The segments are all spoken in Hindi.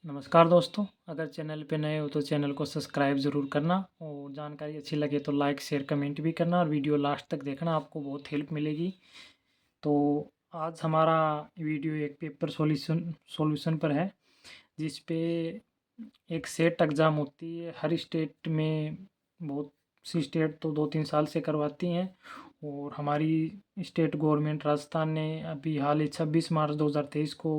नमस्कार दोस्तों, अगर चैनल पे नए हो तो चैनल को सब्सक्राइब ज़रूर करना और जानकारी अच्छी लगे तो लाइक, शेयर, कमेंट भी करना और वीडियो लास्ट तक देखना, आपको बहुत हेल्प मिलेगी। तो आज हमारा वीडियो एक पेपर सॉल्यूशन पर है, जिस पे एक सेट एग्ज़ाम होती है हर स्टेट में। बहुत सी स्टेट तो 2-3 साल से करवाती हैं और हमारी स्टेट गवर्नमेंट राजस्थान ने अभी हाल ही 26 मार्च 2023 को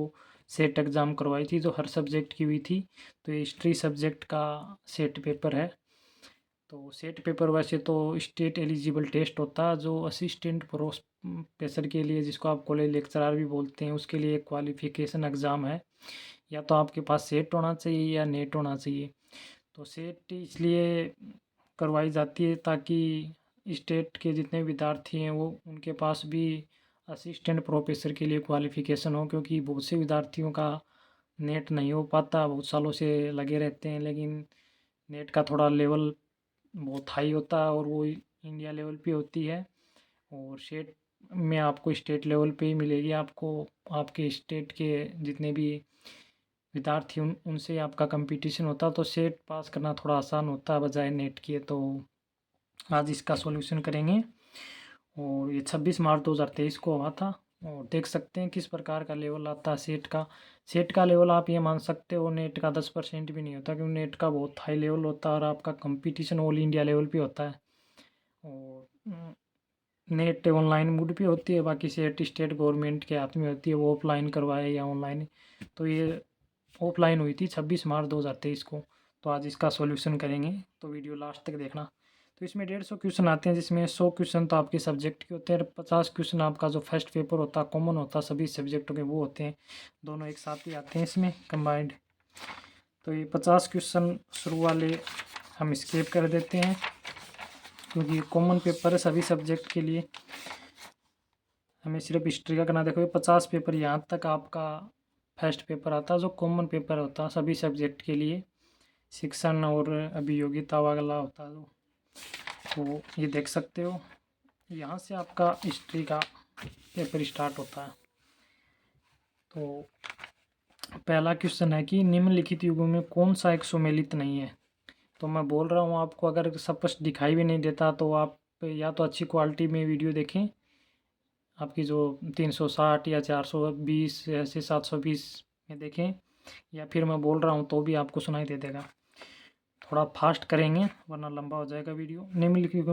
सेट एग्ज़ाम करवाई थी, जो हर सब्जेक्ट की हुई थी। तो ये हिस्ट्री सब्जेक्ट का सेट पेपर है। तो सेट पेपर वैसे तो स्टेट एलिजिबल टेस्ट होता है, जो असिस्टेंट प्रोफेसर के लिए, जिसको आप कॉलेज लेक्चरर भी बोलते हैं, उसके लिए एक क्वालिफिकेशन एग्ज़ाम है। या तो आपके पास सेट होना चाहिए या नेट होना चाहिए। तो सेट इसलिए करवाई जाती है ताकि स्टेट के जितने विद्यार्थी हैं वो उनके पास भी असिस्टेंट प्रोफेसर के लिए क्वालिफ़िकेशन हो, क्योंकि बहुत से विद्यार्थियों का नेट नहीं हो पाता, बहुत सालों से लगे रहते हैं, लेकिन नेट का थोड़ा लेवल बहुत हाई होता है और वो इंडिया लेवल पे होती है। और सेट में आपको स्टेट लेवल पे ही मिलेगी, आपको आपके स्टेट के जितने भी विद्यार्थी उनसे आपका कंपटीशन होता, तो सेट पास करना थोड़ा आसान होता है बजाय नेट के। तो आज इसका सॉल्यूशन करेंगे और ये 26 मार्च 2023 को हुआ था। और देख सकते हैं किस प्रकार का लेवल आता है सेट का लेवल आप ये मान सकते हो नेट का 10% भी नहीं होता, क्योंकि नेट का बहुत हाई लेवल होता है और आपका कंपटीशन ऑल इंडिया लेवल पे होता है। और नेट ऑनलाइन मोड पे होती है, बाकी सेट स्टेट गवर्नमेंट के हाथ में होती है, वो ऑफलाइन करवाए या ऑनलाइन। तो ये ऑफलाइन हुई थी 26 मार्च 2023 को। तो आज इसका सॉल्यूशन करेंगे, तो वीडियो लास्ट तक देखना। तो इसमें 150 क्वेश्चन आते हैं, जिसमें 100 क्वेश्चन तो आपके सब्जेक्ट के होते हैं और 50 क्वेश्चन आपका जो फर्स्ट पेपर होता है, कॉमन होता है सभी सब्जेक्टों के, वो होते हैं। दोनों एक साथ ही आते हैं इसमें कंबाइंड। तो ये 50 क्वेश्चन शुरू वाले हम स्किप कर देते हैं, क्योंकि कॉमन पेपर है सभी सब्जेक्ट के लिए। हमें सिर्फ हिस्ट्री का करना। देखो ये 50 पेपर यहाँ तक आपका फर्स्ट पेपर आता है, जो कॉमन पेपर होता है सभी सब्जेक्ट के लिए। शिक्षण और अभियोगिता वाला होता है जो। तो ये देख सकते हो, यहाँ से आपका हिस्ट्री का पेपर स्टार्ट होता है। तो पहला क्वेश्चन है कि निम्नलिखित युगों में कौन सा एक सुमेलित नहीं है। तो मैं बोल रहा हूँ आपको, अगर स्पष्ट दिखाई भी नहीं देता तो आप या तो अच्छी क्वालिटी में वीडियो देखें, आपकी जो 360 या 420 ऐसे 720 में देखें, या फिर मैं बोल रहा हूँ तो भी आपको सुनाई दे देगा। थोड़ा फास्ट करेंगे वरना लंबा हो जाएगा वीडियो। निम्नलिखित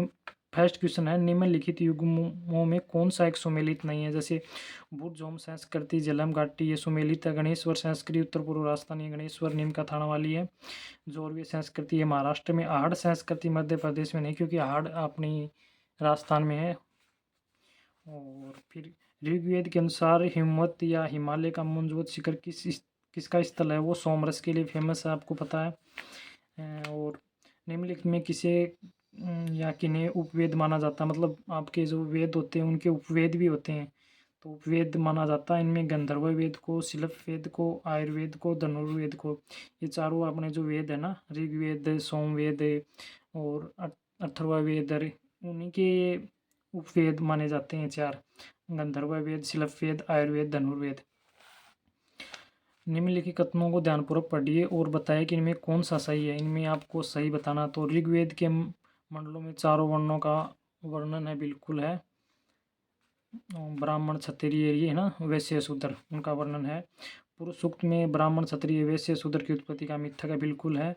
फर्स्ट क्वेश्चन है, निम्नलिखित युग्मों में कौन सा एक सुमेलित नहीं है। जैसे बुद्धजोम संस्कृति झेलम घाटी ये सुमेलित है। गणेश्वर संस्कृति उत्तर पूर्व राजस्थान ये गणेश्वर नीम का थाना वाली है। जोरवी संस्कृति ये महाराष्ट्र में। आहड़ संस्कृति मध्य प्रदेश में नहीं, क्योंकि आहड़ अपनी राजस्थान में है। और फिर ऋग्वेद के अनुसार हिमवत या हिमालय का मंजूवत शिखर किसका स्थल है, वो सोमरस के लिए फेमस है, आपको पता है। और निम्नलिखित में किसे या किन्हें उपवेद माना जाता है, मतलब आपके जो वेद होते हैं उनके उपवेद भी होते हैं, तो उपवेद माना जाता है। इनमें गंधर्व वेद को, शिल्प वेद को, आयुर्वेद को, धनुर्वेद को, ये चारों अपने जो वेद है ना, ऋग्वेद, सोमवेद और अथर्ववेद, उन्हीं के उपवेद माने जाते हैं चार: गंधर्व वेद, शिल्प वेद, आयुर्वेद, धनुर्वेद। निम्नलिखित कथनों को ध्यानपूर्वक पढ़िए और बताएं कि इनमें कौन सा सही है। इनमें आपको सही बताना। तो ऋग्वेद के मंडलों में चारों वर्णों का वर्णन है, बिल्कुल है। ब्राह्मण क्षत्रिय ये है ना, वैश्य शूद्र, उनका वर्णन है। पुरुष सूक्त में ब्राह्मण क्षत्रिय वैश्य शूद्र की उत्पत्ति का मिथक है, बिल्कुल है।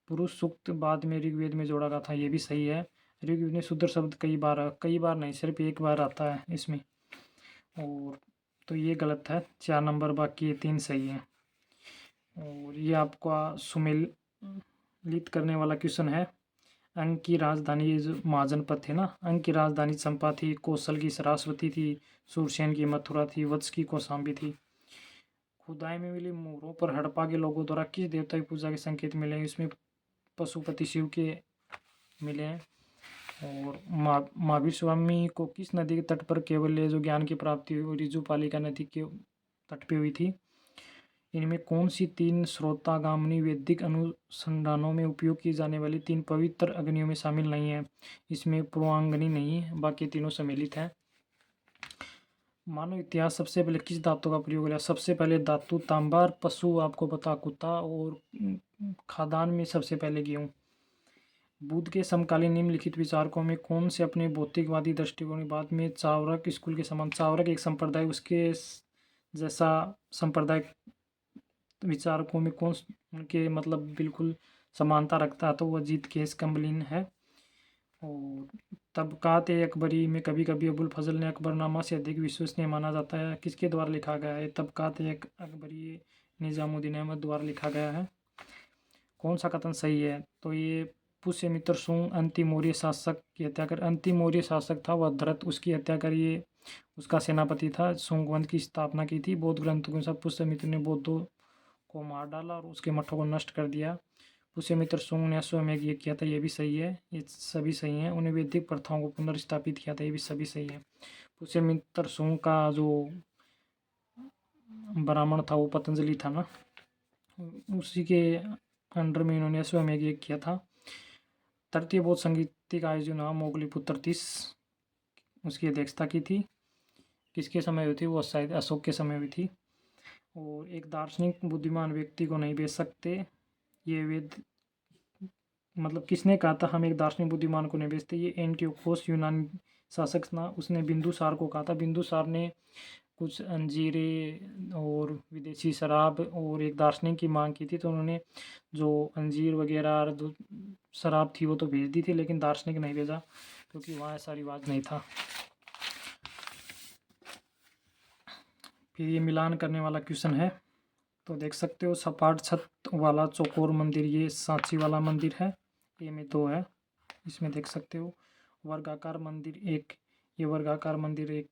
पुरुष सूक्त बाद में ऋग्वेद में जोड़ा गया था, ये भी सही है। ऋग्वेद में शूद्र शब्द कई बार नहीं, सिर्फ एक बार आता है इसमें। और तो ये गलत है, 4 नंबर, बाकी ये 3 सही है। और ये आपका सुमेलित करने वाला क्वेश्चन है। अंग की राजधानी, ये जो महाजनपद थे ना, अंग की राजधानी चंपा थी, कौशल की सरास्वती थी, सूरसेन की मथुरा थी, वत्स की कौशाम्बी थी। खुदाई में मिली मोहरों पर हड़प्पा के लोगों द्वारा किस देवता की पूजा के संकेत मिले हैं। इसमें पशुपति शिव के मिले हैं। और महावीर स्वामी को किस नदी के तट पर केवल जो ज्ञान की प्राप्ति हुई, रिजुपालिका नदी के तट पे हुई थी। इनमें कौन सी 3 स्रोतागामिनी वैदिक अनुसंधानों में उपयोग की जाने वाली 3 पवित्र अग्नियों में शामिल नहीं है। इसमें पूर्वांगनी नहीं है, बाकी तीनों सम्मिलित हैं। मानव इतिहास सबसे पहले किस धातु का प्रयोग किया? सबसे पहले धातु तांबा, और पशु आपको पता कुत्ता, और खाद्यान्न में सबसे पहले गेहूँ। बुद्ध के समकालीन निम्नलिखित विचारकों में कौन से अपने भौतिकवादी दृष्टिकोण के बाद में चार्वाक स्कूल के समान, चार्वाक एक संप्रदाय, उसके जैसा संप्रदाय विचारकों में कौन उनके मतलब बिल्कुल समानता रखता है, तो वह अजीत केस कम्बलिन है। और तबकात ए अकबरी में कभी कभी अबुल फजल ने अकबरनामा से अधिक विश्वसनीय माना जाता है, किसके द्वारा लिखा गया है? तबकात ए अकबरी निजामुद्दीन अहमद द्वारा लिखा गया है। कौन सा कथन सही है? तो ये पुष्यमित्र सुंग अंतिम मौर्य शासक की हत्या कर, अंतिम मौर्य शासक था वह दरत, उसकी हत्या कर ये उसका सेनापति था। सुंग वंश की स्थापना की थी। बौद्ध ग्रंथों के अनुसार पुष्यमित्र ने बौद्धों को मार डाला और उसके मठों को नष्ट कर दिया। पुष्यमित्र सुंग ने अश्वमेध यज्ञ किया था, ये भी सही है, ये सभी सही हैं। उन्हें वैदिक प्रथाओं को पुनर्स्थापित किया था, ये भी सभी सही है। पुष्यमित्र सुंग का जो ब्राह्मण था वो पतंजलि था ना, उसी के अंडर में इन्होंने अश्वमेध यज्ञ किया था। तृतीय बौद्ध संगीतिक आयोजन हुआ मोगलीपुत्र 30, उसकी अध्यक्षता की थी। किसके समय हुई थी? वो शायद अशोक के समय हुई थी। और एक दार्शनिक बुद्धिमान व्यक्ति को नहीं बेच सकते, ये वेद मतलब किसने कहा था हम एक दार्शनिक बुद्धिमान को नहीं बेचते? ये एंटियोकोस यूनानी शासक था, उसने बिंदुसार को कहा था। बिंदुसार ने कुछ अंजीरें और विदेशी शराब और एक दार्शनिक की मांग की थी, तो उन्होंने जो अंजीर वगैरह और जो शराब थी वो तो भेज दी थी, लेकिन दार्शनिक नहीं भेजा क्योंकि वहाँ ऐसा रिवाज नहीं था। फिर ये मिलान करने वाला क्वेश्चन है, तो देख सकते हो सपाट छत वाला चौकोर मंदिर ये सांची वाला मंदिर है, ए में 2 है, इसमें देख सकते हो। वर्गाकार मंदिर एक, ये वर्गाकार मंदिर एक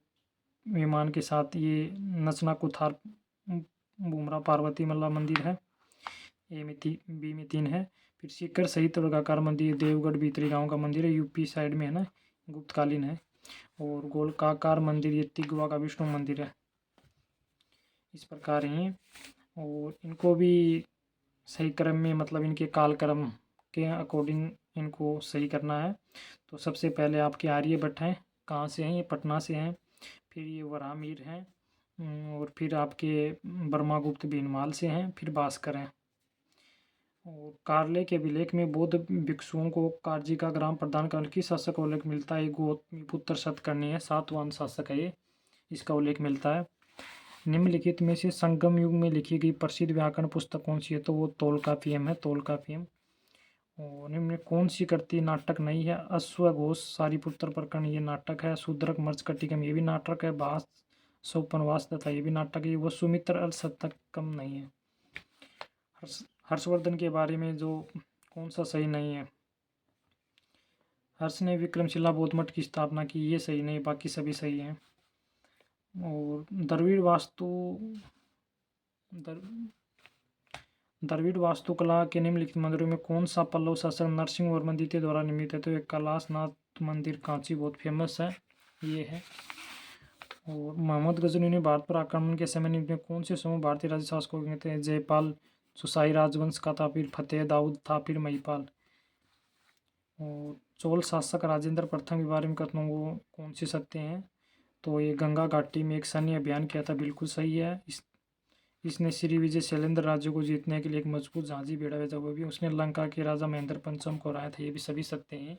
विमान के साथ, ये नचना कुथार बुमरा पार्वती मल्ला मंदिर है, ए में बी में 3 है। फिर शिखर सहित वर्गाकार मंदिर देवगढ़ भीतरी गांव का मंदिर है, यूपी साइड में है ना, गुप्तकालीन है। और गोलकाकार मंदिर ये तिगवा का विष्णु मंदिर है। इस प्रकार हैं, और इनको भी सही क्रम में मतलब इनके कालक्रम के अकॉर्डिंग इनको सही करना है। तो सबसे पहले आपके आर्यभट्ट हैं, कहाँ से हैं? ये पटना से हैं। फिर ये वराहमिहिर हैं, और फिर आपके ब्रह्मागुप्त भीनमाल से हैं, फिर भास्कर हैं। और कार्ले के अभिलेख में बौद्ध भिक्षुओं को कार्जी का ग्राम प्रदान करने की शासक का उल्लेख मिलता है। गौतमीपुत्र शतकर्णी है, सातवां शासक है ये, इसका उल्लेख मिलता है। निम्नलिखित में से संगम युग में लिखी गई प्रसिद्ध व्याकरण पुस्तक कौन सी है? तो वो तोलकापियम है, तोलकापियम। और निम्न कौन सी कृति नाटक नहीं है? अश्वघोष सारिपुत्र प्रकरण ये नाटक है। शूद्रक मर्जकटिकम ये भी नाटक है। भास सोपनवास तथा ये भी नाटक है। वसुमित्र अर्थशतकम नहीं है। हर्षवर्धन के बारे में जो कौन सा सही नहीं है? हर्ष ने विक्रमशिला बौद्ध मठ की स्थापना की, ये सही नहीं, बाकी सभी सही हैं। और द्रविड़ वास्तुकला के निम्नलिखित मंदिरों में कौन सा पल्लव शासक नरसिंह वर्मन द्वितीय द्वारा निर्मित है? तो एक कैलाशनाथ मंदिर कांची बहुत फेमस है, ये है। और मोहम्मद गजनी ने भारत पर आक्रमण के समय निम्न कौन से समूह भारतीय राज्य शासकों के कहते हैं? जयपाल जो शाही राजवंश का था, फिर फतेह दाऊद था, फिर महिपाल। और चोल शासक राजेंद्र प्रथम के बारे में कथनों को कौन से सत्य हैं? तो ये गंगा घाटी में एक सैन्य अभियान किया था, बिल्कुल सही है। इसने श्री विजय शैलेंद्र राज्य को जीतने के लिए एक मजबूत झांसी बेड़ा भेजा, हुआ भी उसने लंका के राजा महेंद्र पंचम को हराया था, ये भी सभी सत्य हैं।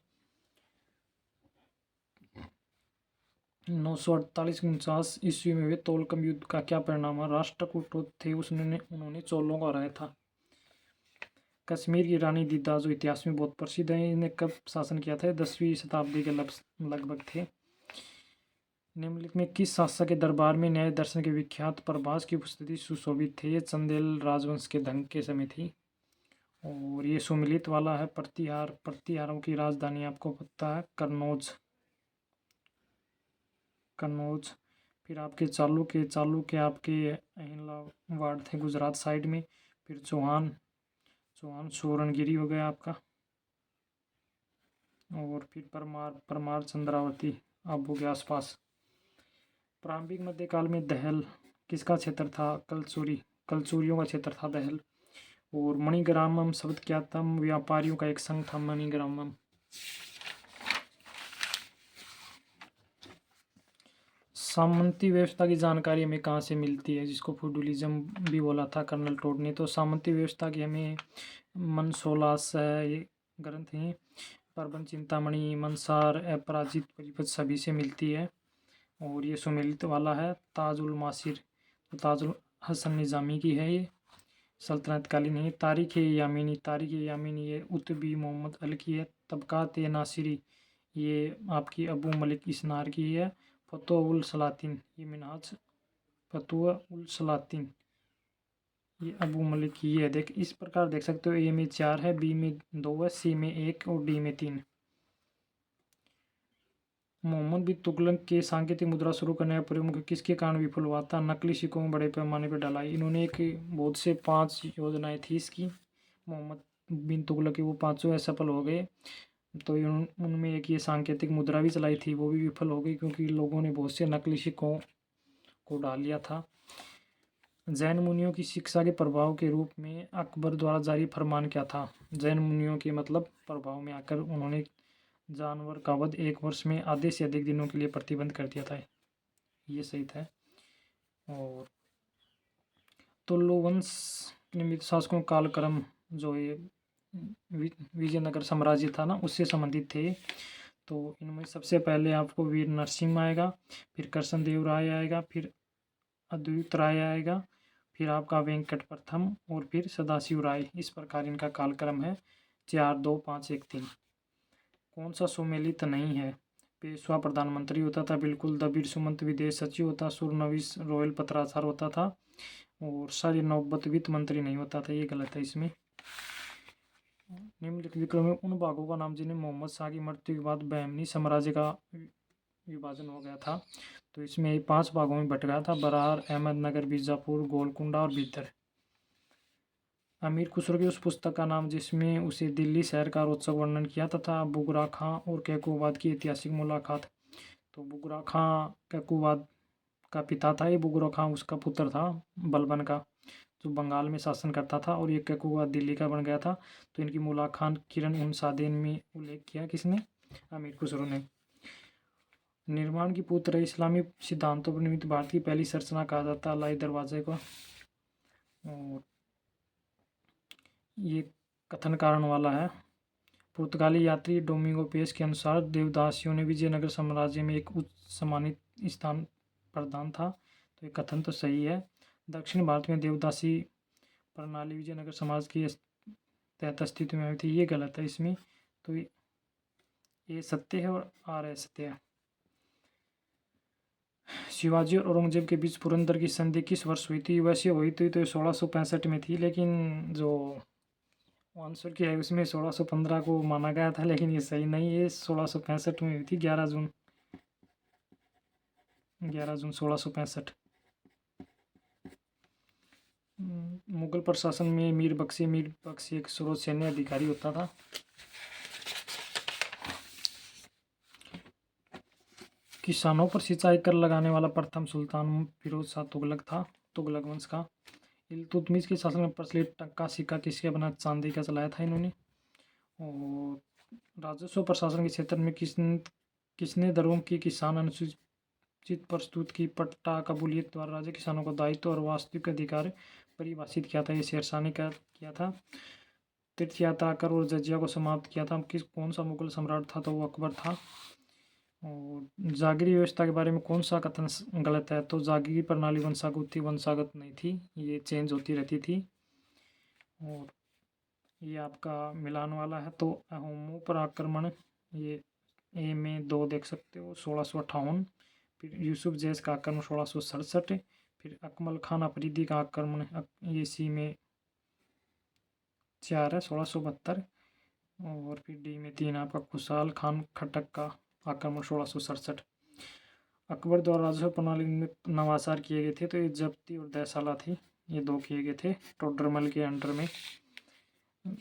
948-49 ईस्वी में हुए तोलकम युद्ध का क्या परिणाम हुआ? राष्ट्रकूट थे उन्होंने चोलों को हराया था। कश्मीर की रानी दीदा जो इतिहास में बहुत प्रसिद्ध है, इन्हें कब शासन किया था? 10वीं शताब्दी के लगभग थे। निम्नलिखित में किस शासक के दरबार में न्याय दर्शन के विख्यात प्रभास की उपस्थिति सुशोभित थे? ये चंदेल राजवंश के धन के समय थी। और ये सुमिलित वाला है प्रतिहारों की राजधानी आपको पता है कन्नौज। फिर आपके चालुक्य आपके अहिलावाड़ थे गुजरात साइड में। फिर चौहान सोरणगिरी हो गया आपका। और फिर परमार चंद्रावती आबू के आसपास। प्रारंभिक मध्यकाल में दहल किसका क्षेत्र था? कलचूरियों का क्षेत्र था दहल। और मणिग्रामम शब्द क्या था? व्यापारियों का एक संघ था मणिग्रामम। सामंती व्यवस्था की जानकारी हमें कहाँ से मिलती है, जिसको फ्यूडलिज्म भी बोला था कर्नल टोड ने। तो सामंती व्यवस्था की हमें मनसोलास है, ये ग्रंथ हैं, प्रबंध चिंतामणि, मनसार, अपराजित, परिपथ सभी से मिलती है। और ये सुमेलित वाला है ताजुल मासिर, तो ताजुल हसन निज़ामी की है ये, सल्तनत कालीन है। तारीख़ यामीनी ये उतबी मोहम्मद अल की है। तबक़ात नासिरी ये आपकी अबू मलिक इसनार की है। फतवा उल सलातिन ये मिनहाज फतवा उल सलातिन ये अबू मलिक की है। देख इस प्रकार देख सकते हो, ए में 4 है, बी में 2 है, सी में 1 और डी में 3। मोहम्मद बिन तुगलक के सांकेतिक मुद्रा शुरू करने का प्रमुख किसके कारण विफल हुआ था? नकली सिक्कों में बड़े पैमाने पर डलाई। इन्होंने एक बहुत से 5 योजनाएं थी इसकी, मोहम्मद बिन तुगलक की, वो पाँचों असफल हो गए। तो उनमें एक ये सांकेतिक मुद्रा भी चलाई थी, वो भी विफल हो गई क्योंकि लोगों ने बहुत से नकली सिक्कों को डाल लिया था। जैन मुनियों की शिक्षा के प्रभाव के रूप में अकबर द्वारा जारी फरमान क्या था? जैन मुनियों के मतलब प्रभाव में आकर उन्होंने जानवर का वध 1 वर्ष में आधे से अधिक दिनों के लिए प्रतिबंध कर दिया था, ये सही था। और तुल्लु वंश निमित शासकों कालक्रम जो ये विजयनगर साम्राज्य था ना, उससे संबंधित थे। तो इनमें सबसे पहले आपको वीर नरसिंह आएगा, फिर कृष्णदेव राय आएगा, फिर अद्वैत राय आएगा, फिर आपका वेंकट प्रथम और फिर सदाशिव राय। इस प्रकार इनका कालक्रम है 4, 2, 5, 1, 3। कौन सा सुमेलित नहीं है? पेशवा प्रधानमंत्री होता था बिल्कुल, दबीर सुमंत विदेश सचिव होता, सुरनविस रॉयल पत्राचार होता था, और सारी नौबत वित्त मंत्री नहीं होता था, ये गलत है इसमें। निम्नलिखित विक्रम में उन भागों का नाम जिन्हें मोहम्मद शाह की मृत्यु के बाद बहमनी साम्राज्य का विभाजन हो गया था। तो इसमें 5 भागों में बट गया था, बरार, अहमदनगर, बीजापुर, गोलकुंडा और बीदर। अमीर खुसरो की उस पुस्तक का नाम जिसमें उसे दिल्ली शहर का रोचक वर्णन किया तथा बुगरा खां और कैकुबाद की ऐतिहासिक मुलाकात। तो बुगरा खां कैकुबाद का पिता था, ये बुगरा खां उसका पुत्र था बलबन का, जो बंगाल में शासन करता था, और ये कैकुबाद दिल्ली का बन गया था। तो इनकी मुलाकात किरण उन सादेन में उल्लेख किया किसने? अमीर खुसरो ने। निर्माण की पुत्र इस्लामी सिद्धांतों पर निर्मित भारत की पहली संरचना कहा जाता है लाई दरवाजे को। और ये कथन कारण वाला है। पुर्तगाली यात्री डोमिंगो पेस के अनुसार देवदासियों ने विजयनगर साम्राज्य में एक उच्च सम्मानित स्थान प्रदान था। तो ये कथन तो सही है। दक्षिण भारत में देवदासी प्रणाली विजयनगर समाज के तहत अस्तित्व में आई थी, ये गलत है इसमें। तो ये सत्य है और आर असत्य है। शिवाजी और औरंगजेब के बीच पुरंदर की संधि किस वर्ष हुई थी? वैसे हुई थी तो 1665 में थी, लेकिन जो आंसर की है उसमें 1615 को माना गया था, लेकिन ये सही नहीं है। 1665 में हुई थी, 11 जून 1665। मुगल प्रशासन में मीर बख्शी एक सर्वोच्च सैन्य अधिकारी होता था। किसानों पर सिंचाई कर लगाने वाला प्रथम सुल्तान फिरोज शाह तुगलक था, तुगलक वंश का। इल्तुतमिश के शासन में प्रचलित टक्का सिक्का किसके बना? चांदी का चलाया था इन्होंने। और राजस्व प्रशासन के क्षेत्र में किसने दरों की किसान अनुसूचित प्रस्तुत की? पट्टा कबूलियत द्वारा राज्य किसानों का दायित्व और वास्तविक अधिकार परिभाषित किया था, ये शेरशाह ने किया था। तीर्थ यात्रा कर और जजिया को समाप्त किया था कौन सा मुगल सम्राट था? तो वो अकबर था। और जागीरी व्यवस्था के बारे में कौन सा कथन गलत है? तो जागीरी प्रणाली वंशागत नहीं थी, ये चेंज होती रहती थी। और ये आपका मिलान वाला है। तो अहोमों पर आक्रमण, ये ए में 2 देख सकते हो, 1658। फिर यूसुफ जैस का आक्रमण 1667। फिर अकमल खान अफरीदी का आक्रमण ये सी में 4 है, 1672। और फिर डी में 3 आपका खुशाल खान खटक का आक्रमण 1667। अकबर द्वारा राजस्व प्रणाली में नवाचार किए गए थे, तो ये जब्ती और दयशाला थी, ये 2 किए गए थे टोडरमल के अंडर में।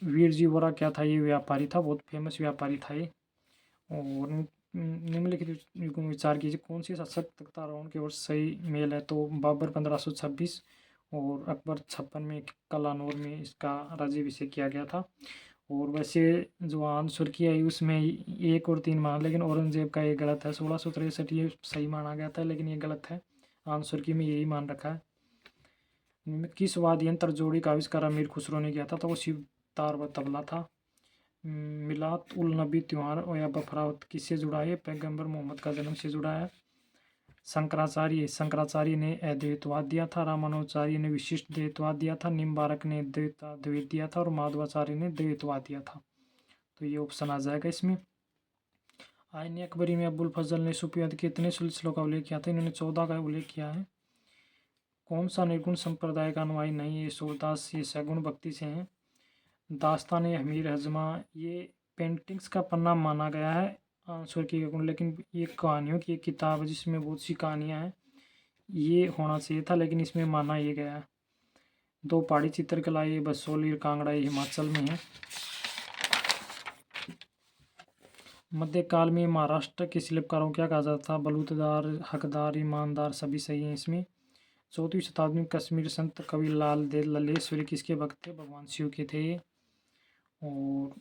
वीर जी वोरा क्या था? ये व्यापारी था, बहुत फेमस व्यापारी था ये। और निम्नलिखित विचार कीजिए, कौन सी शासक तख्तारोहण के वर्ष सही मेल है? तो बाबर 1526 और अकबर 56 में कलानौर में इसका राज्याभिषेक किया गया था। और वैसे जो आंसर की है उसमें 1 और 3 माना, लेकिन औरंगजेब का ये गलत है। 1663 ये सही माना गया था, लेकिन ये गलत है। आंसर की में यही मान रखा है। किस वाद्य यंत्र जोड़ी का आविष्कार अमीर खुसरो ने किया था? तो वो सितार व तबला था। मिलाद उल नबी त्यौहार या बफरावत किससे जुड़ा है? पैगंबर मोहम्मद का जन्म से जुड़ा है। शंकराचार्य ने अद्वैतवाद दिया था। रामानुजाचार्य ने विशिष्ट द्वैतवाद दिया था। निम्बारक ने द्वैत दिया था और माधवाचार्य ने द्वैतवाद दिया था। तो ये ऑप्शन आ जाएगा इसमें। आयन अकबरी में अबुल फजल ने सुफियात के कितने सिलसिलों का उल्लेख किया था? इन्होंने 14 का उल्लेख किया है। कौन सा निर्गुण संप्रदाय का अनुयायी नहीं है? सूरदास ये सगुण भक्ति से हैं। दास्तान हमीर हजमा ये पेंटिंग्स का पन्ना माना गया है आंसर की गुण, लेकिन ये कहानियों की एक किताब है जिसमें बहुत सी कहानियाँ हैं। ये होना चाहिए था, लेकिन इसमें माना ये गया है। 2 पहाड़ी चित्रकला ये बसोली कांगड़ा ये हिमाचल में है। मध्यकाल में महाराष्ट्र के शिल्पकारों को क्या कहा जाता था? बलूतदार, हकदार, ईमानदार सभी सही हैं इसमें। 4वीं शताब्दी में कश्मीर संत कवि लाल दे ललेश्वरी किसके भक्त थे? भगवान शिव के थे। और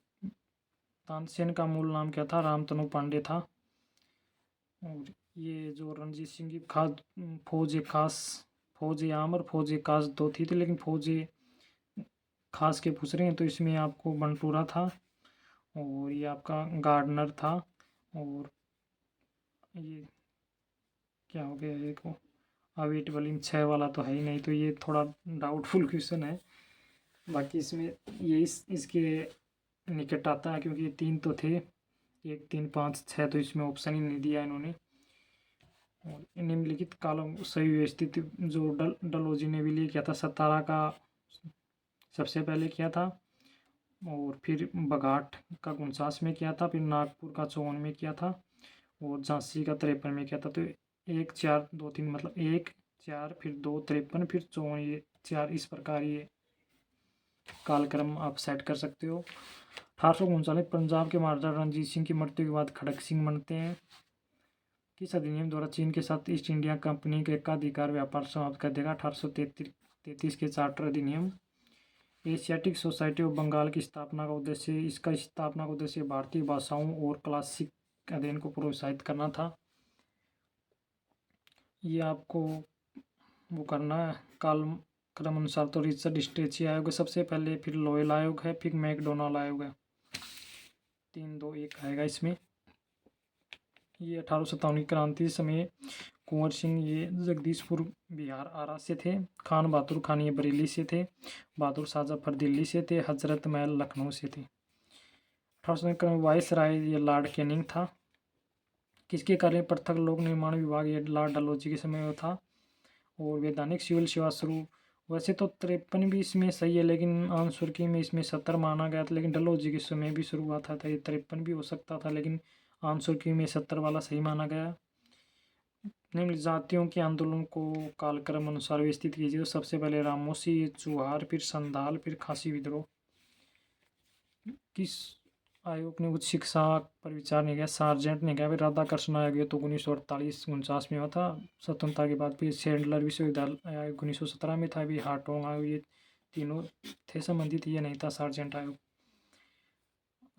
तानसेन का मूल नाम क्या था? रामतनु पांडे था। और ये जो रणजीत सिंह की फौज ए आम और फौज ए खास 2 थी, तो लेकिन फौज ए खास के पूछ रहे हैं, तो इसमें आपको बनटूरा था और ये आपका गार्डनर था। और ये क्या हो गया? ये को अवेट वलीम 6 वाला तो है ही नहीं, तो ये थोड़ा डाउटफुल क्वेश्चन है। बाकी इसमें ये इसके निकट आता है, क्योंकि 3 तो थे, 1 3 5 6, तो इसमें ऑप्शन ही नहीं दिया इन्होंने। और निम्नलिखित कालों सही व्यवस्थित जो डलहौजी ने भी लिए किया था? सतारा का सबसे पहले किया था, और फिर बघाट का 49 में किया था, फिर नागपुर का 54 में किया था, और झांसी का 53 में किया था। तो 1 4 2 3 मतलब 1 4 फिर 2 53 फिर 54 ये 4, इस प्रकार ये कालक्रम आप सेट कर सकते हो। 1839 पंजाब के महाराजा रणजीत सिंह की मृत्यु के बाद खड़क सिंह बनते हैं। किस अधिनियम द्वारा चीन के साथ ईस्ट इंडिया कंपनी का एकाधिकार व्यापार समाप्त कर देगा? 1833 के चार्टर अधिनियम। एशियाटिक सोसाइटी ऑफ बंगाल की स्थापना का उद्देश्य भारतीय भाषाओं और क्लासिक अध्ययन को प्रोत्साहित करना था। ये आपको वो करना है काल क्रम अनुसार। तो रिचर्ड स्ट्रेची आयोग है सबसे पहले, फिर लोयल आयोग है, फिर मैकडोनाल्ड आयोग है। 3 2 1 आएगा इसमें। ये 1857 क्रांति समय कुंवर सिंह ये जगदीशपुर बिहार आरा से थे। खान बहादुर खान ये बरेली से थे। बहादुर शाह जफर दिल्ली से थे। हजरत महल लखनऊ से थे। 1800 में वाइस राय ये लॉर्ड कैनिंग था। किसके कार्य पृथक लोक निर्माण विभाग ये लॉर्ड डलहौजी के समय में था। और वैधानिक सिविल सेवा शुरू, वैसे तो 53 भी इसमें सही है, लेकिन आंसर की में इसमें 70 माना गया था, लेकिन डलहौजी के समय भी शुरू हुआ था, ये 53 भी हो सकता था, लेकिन आंसर की में 70 वाला सही माना गया। निम्न जातियों के आंदोलन को कालक्रम अनुसार व्यवस्थित कीजिए। तो सबसे पहले रामोसी, चुहार, फिर संधाल, फिर खासी विद्रोह। किस आयोग ने उच्च शिक्षा पर विचार नहीं किया? सार्जेंट ने किया। फिर राधाकृष्ण आयोग तो 1948-49 में हुआ था स्वतंत्रता के बाद। फिर सैंडलर विश्वविद्यालय आयोग 1917 में था। अभी हार्टोंग आयोग ये तीनों थे संबंधित, ये नहीं था सार्जेंट आयोग।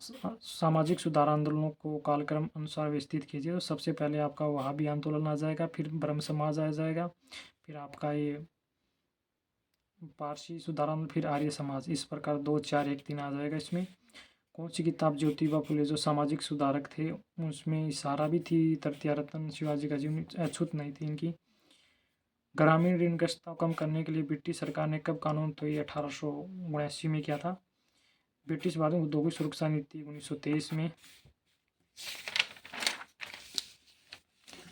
सामाजिक सुधार आंदोलनों को कालक्रम अनुसार व्यवस्थित कीजिए। तो सबसे पहले आपका वहाबी आंदोलन आ जाएगा, फिर ब्रह्म समाज आ जाएगा, फिर आपका ये पारसी सुधार आंदोलन, फिर आर्य समाज, इस प्रकार 2 4 1 3 आ जाएगा इसमें। कौन सी किताब ज्योतिबा फुले जो सामाजिक सुधारक थे उसमें इशारा भी थी? तृतीय रत्न, शिवाजी का जीवन, अछूत नहीं थी इनकी। ग्रामीण ऋण ग्रस्तता कम करने के लिए ब्रिटिश सरकार ने कब कानून? तो ये 1879 में किया था। ब्रिटिश भारत में औद्योगिक सुरक्षा नीति 1923 में।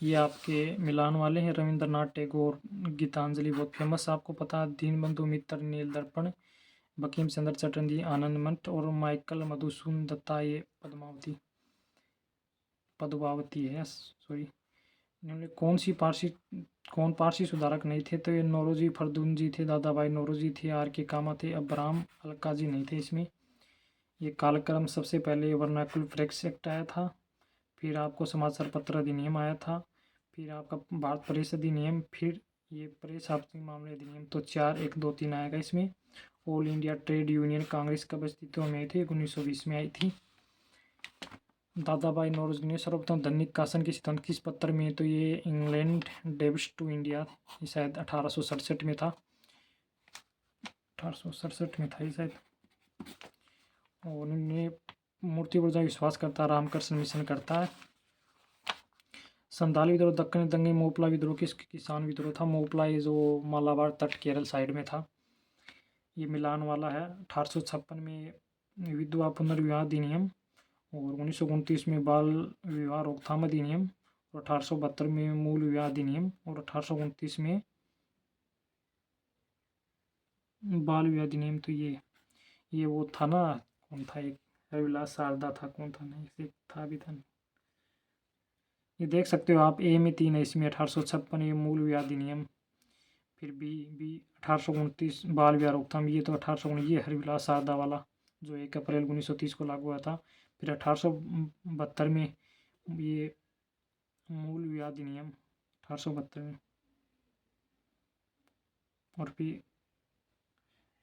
ये आपके मिलान वाले हैं। रविंद्रनाथ टैगोर गीतांजलि बहुत फेमस आपको पता है। दीनबंधु मित्र नील दर्पण, बंकिम चंद्र चटर्जी आनंद मठ, और माइकल मधुसूदन दत्ता ये पद्मावती है सॉरी। कौन पारसी सुधारक नहीं थे? तो ये नौरोजी फरदुनजी थे, दादा भाई नौरोजी थे, आर के कामा थे, अब्राहम अलकाजी नहीं थे इसमें। ये कालक्रम सबसे पहले वर्नाकुल प्रेस एक्ट आया था, फिर आपको समाचार पत्र अधिनियम आया था, फिर आपका भारत प्रेस अधिनियम, फिर ये प्रेस आपसी मामले अधिनियम। तो 4 1 2 3 आएगा इसमें। All India trade union Congress कब अस्तित्व में आई थी? 1920 में आई थी। दादा भाई नौरोजी ने सर्वप्रथम दैनिक निष्कासन की सिद्धांत किस पत्र में? तो ये इंग्लैंड डेब्ट्स टू इंडिया, ये शायद 1867 में था। 1867 में था ये शायद। और उन्होंने मूर्ति पूजा विश्वास करता, रामकृष्ण मिशन करता है। संथाली विद्रोह, दक्कनी दंगे, मोपला विद्रोह किस किसान विद्रोह था? मोपला ये जो मालाबार तट केरल साइड में था, ये मिलान वाला है। 1856 में विधवा पुनर्विवाह अधिनियम, और 1929 में बाल विवाह रोकथाम अधिनियम, और 1872 में मूल विवाह अधिनियम, और 1829 में बाल विवाह अधिनियम। तो ये वो था ना, कौन था, एक रविलास शारदा था, कौन था, नहीं से था भी था। ये देख सकते हो आप, ए में 3 है, इसमें 1856 ये मूल विवाह अधिनियम, फिर बी 1829 बाल विवाह रोकथाम, ये तो 1819 ये हरिविलास शारदा वाला जो 1 अप्रैल 1930 को लागू हुआ था। फिर 1872 में ये मूल विवाह अधिनियम 1872 में, और फिर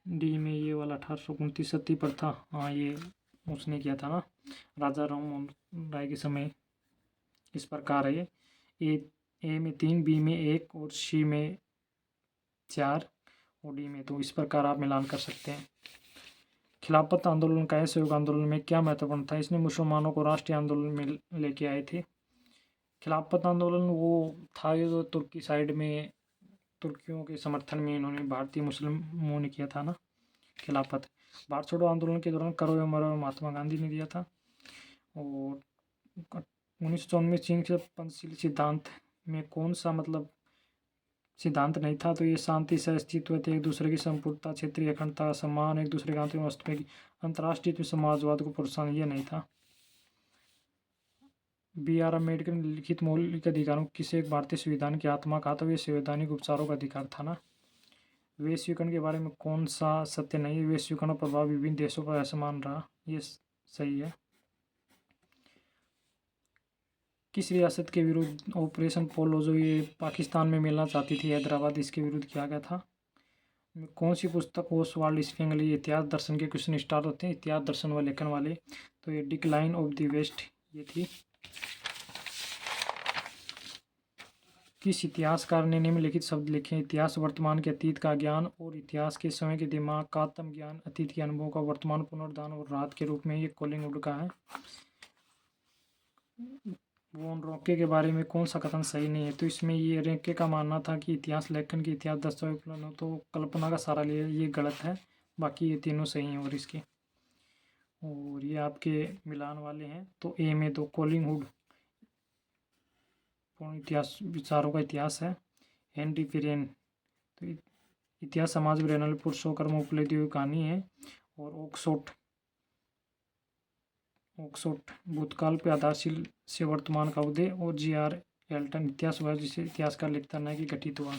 डी में ये वाला 1829 सती प्रथा, हाँ ये उसने किया था ना, राजा राम मोहन राय के समय। इस प्रकार है ये, ए में 3, बी में 1, और सी में 4, और डी में 2। इस प्रकार आप मिलान कर सकते हैं। खिलाफत आंदोलन का असहयोग आंदोलन में क्या महत्वपूर्ण था? इसने मुसलमानों को राष्ट्रीय आंदोलन में लेके आए थे। खिलाफत आंदोलन वो था ये जो तुर्की साइड में, तुर्कियों के समर्थन में इन्होंने भारतीय मुस्लिमों ने किया था ना खिलाफत। भारत छोड़ो आंदोलन के दौरान करो या मरो महात्मा गांधी ने दिया था। और 1954 में चीन के पंचशील सिद्धांत में कौन सा मतलब सिद्धांत नहीं था? तो ये शांति से अस्तित्व थे, एक दूसरे की संपूर्णता, क्षेत्रीय अखंडता, सम्मान, एक दूसरे के आंतरिक वस्तु की अंतर्राष्ट्रीय समाजवाद को प्रोत्साहन, ये नहीं था। B.R. अम्बेडकर ने लिखित मौलिक अधिकारों किसे एक भारतीय संविधान की आत्मा कहा? तो ये संवैधानिक उपचारों का अधिकार था ना। वैश्वीकरण के बारे में कौन सा सत्य नहीं है? वैश्वीकरण का प्रभाव विभिन्न देशों पर असमान रहा, ये सही है। किस रियासत के विरुद्ध ऑपरेशन पोलो, जो ये पाकिस्तान में मिलना चाहती थी हैदराबाद, इसके विरुद्ध किया गया था? कौन सी पुस्तक ओसवाल्ड स्पेंगली इतिहास दर्शन के क्वेश्चन स्टार्ट होते हैं, इतिहास दर्शन व लेखन वाले? तो ये डिक्लाइन ऑफ द वेस्ट ये थी। किस इतिहासकार ने निम्नलिखित शब्द लिखे? इतिहास वर्तमान के अतीत का ज्ञान, और इतिहास के समय के दिमाग का आत्म ज्ञान, अतीत के अनुभव का वर्तमान पुनरुद्धार और राहत के रूप में। ये कॉलिंगवुड का है। वॉन रोके के बारे में कौन सा कथन सही नहीं है? तो इसमें ये रेके का मानना था कि इतिहास लेखन की इतिहास दस्तावेज हो तो कल्पना का सहारा लिया, ये गलत है। बाकी ये तीनों सही हैं और इसके, और ये आपके मिलान वाले हैं। तो ए में तो कॉलिंगवुड इतिहास विचारों का इतिहास है। हेनरी फिरेन तो इतिहास समाज में रहने वाले पुरुषों कर्म उपलब्धियों की कहानी है। और ऑक्सफोर्ड भूतकाल पे आधारशील से वर्तमान का उदय। और G.R. एल्टन इतिहास वह जिसे इतिहासकार लिखता है कि घटित हुआ।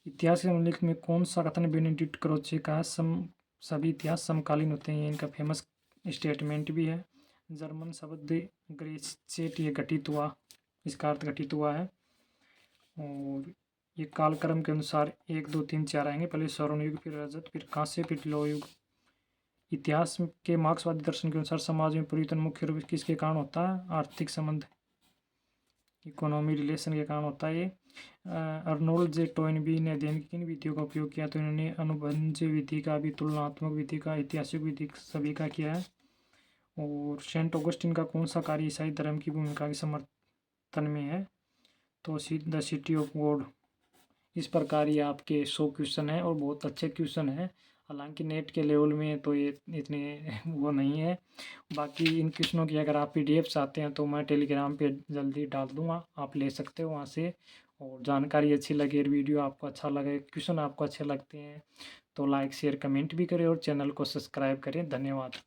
इतिहास के संबंध में कौन सा कथन बेनेडिक्ट क्रोचे का है? सभी इतिहास समकालीन होते हैं, इनका फेमस स्टेटमेंट भी है। जर्मन शब्द ग्रेचेट ये घटित हुआ, इसका अर्थ घटित हुआ है। और ये कालक्रम के अनुसार 1 2 3 4 आएंगे, पहले स्वर्ण युग, फिर रजत, फिर कांस्य, फिर लौह युग। इतिहास के मार्क्सवादी दर्शन के अनुसार समाज में परिवर्तन मुख्य रूप से किसके कारण होता है? आर्थिक संबंध, इकोनॉमी रिलेशन के कारण होता है ये। अर्नोल्ड जे टोइनबी ने अध्ययन की किन विधियों का उपयोग किया? तो इन्होंने अनुबंध विधि का भी, तुलनात्मक विधि का, ऐतिहासिक विधि सभी का किया है। और सेंट ऑगस्टिन का कौन सा कार्य ईसाई धर्म की भूमिका के समर्थन में है? तो द सिटी ऑफ गॉड। इस प्रकार ये आपके 100 क्वेश्चन है और बहुत अच्छे क्वेश्चन है। हालांकि नेट के लेवल में तो ये इतने वो नहीं है। बाकी इन क्वेश्चनों की अगर आप PDF चाहते हैं तो मैं टेलीग्राम पे जल्दी डाल दूंगा, आप ले सकते हो वहाँ से। और जानकारी अच्छी लगे, वीडियो आपको अच्छा लगे, क्वेश्चन आपको अच्छे लगते हैं तो लाइक शेयर कमेंट भी करें और चैनल को सब्सक्राइब करें। धन्यवाद।